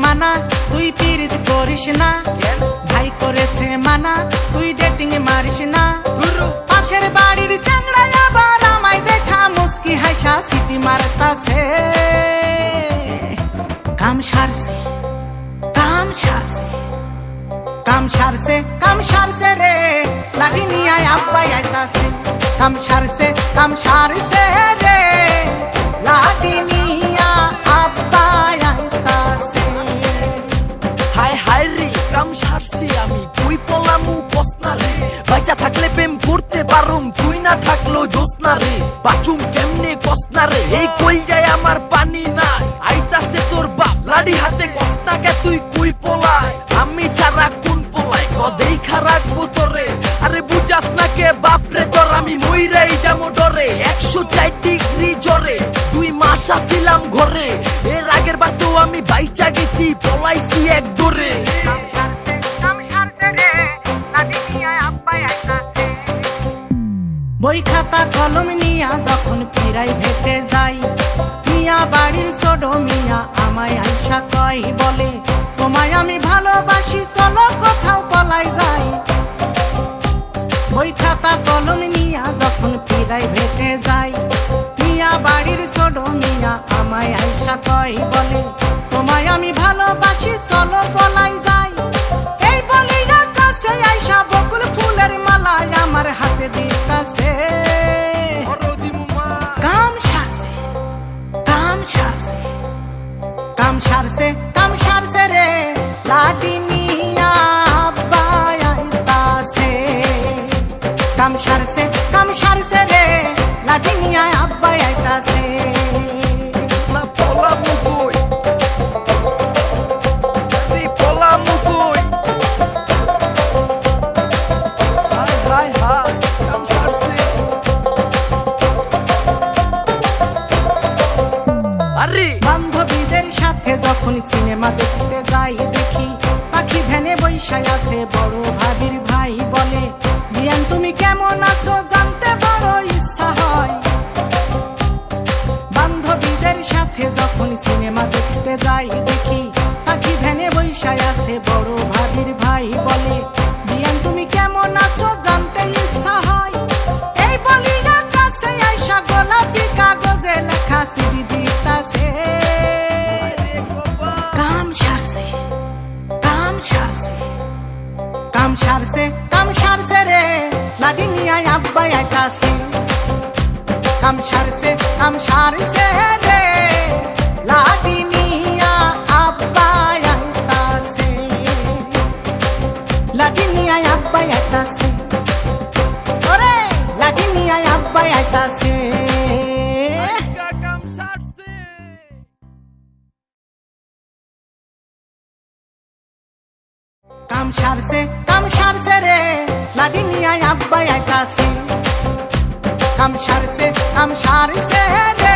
মানা তুই পীড়িত করিস না, ভাই করেছে মানা তুই ডেটিং মারিস না। পাশের বাড়ির চ্যাংড়া আবার আমায় দেখা মুস্কি হাসা সিটি মারতাছে। কাম সারছে কাম সারছে কাম সারছে কাম সারছে রে, লাঠি নিয়ে আব্বাই আইতাছে। কাম সারছে রে, লাঠি নিয়ে আব্বাই আইতাছে। হায় হায় রে কাম সারছি আমি, তুই পলামু কসনা রে। বাইচা থাকলে প্রেম করতে পারুম, তুই না থাকলো জোসনা রে। বাচুম কেমনে কসনা রে, এই কই যায় আমার পানি নাই। আইতাছে তোর বাপ লাডি হাতে, কসনাকে তুই কুই পলায়। আমি ছাড়া কোন পলায় কদেই খারাপ তোরে। আরে বুঝাস না কে বাপরে তোর, আমি মইরাই যাবো ডরে। 104 ডিগ্রি জ্বরে 2 মাস আসিলাম ঘরে। এর আগের বার তো আমি বাইচা গেছি, পলাইছি এক দরে। বই খাতা কলম নিয়া যখন প্রাইভেটে যাই, মিয়া বাড়ির ছোট মিয়া আমায় আইসা কয় বলে, তোমায় আমি ভালোবাসি চলো কোথাও পলাই যাই। বই খাতা কলম নিয়া যখন প্রাইভেটে যাই, মিয়া বাড়ির ছোট মিয়া আমায় আইসা কয় বলে, তোমায় আমি ভালোবাসি চলো পলাই যাই। এই বলি কাছে আইসা বকুল ফুলের মালা আমার হাতে দিতাছে। কাম সারছে কাম সারছে কাম সারছে কাম সারছে রে, লাঠি নিয়া আব্বাই আইতাছে। কাম সারছে রে, লাঠি নিয়া আব্বাই আইতাছে। বান্ধবীদের সাথে যখন সিনেমা দেখতে যাই, দেখি পাখি ভ্যানে বৈশায় আছে বড় ভাবির ভাই বলে, বিয়ান তুমি কেমন আছো জানতে বড় ইচ্ছা হয়। বান্ধবীদের সাথে যখন সিনেমা দেখতে যাই, দেখি পাখি ভ্যানে বৈশায় আছে বড় ভাবির ভাই বলে, বিয়ান তুমি কেমন আছো জানতে ইচ্ছা হয়। এই বলি কাছে আইসা গোলাপি কাগজে লেখা চিঠি দিতাছে। কাম সারছে কাম সারছে রে, লাঠি নিয়ে আব্বাই আইতাছে। কাম সারছে রে, লাঠি নিয়ে আব্বাই আইতাছে। লাঠি নিয়ে আব্বাই আইতাছে, ওরে লাঠি নিয়ে আব্বাই আইতাছে। কাম সারছে রে, লাঠি নিয়ে আব্বাই আইতাছে। কাম সারছে রে।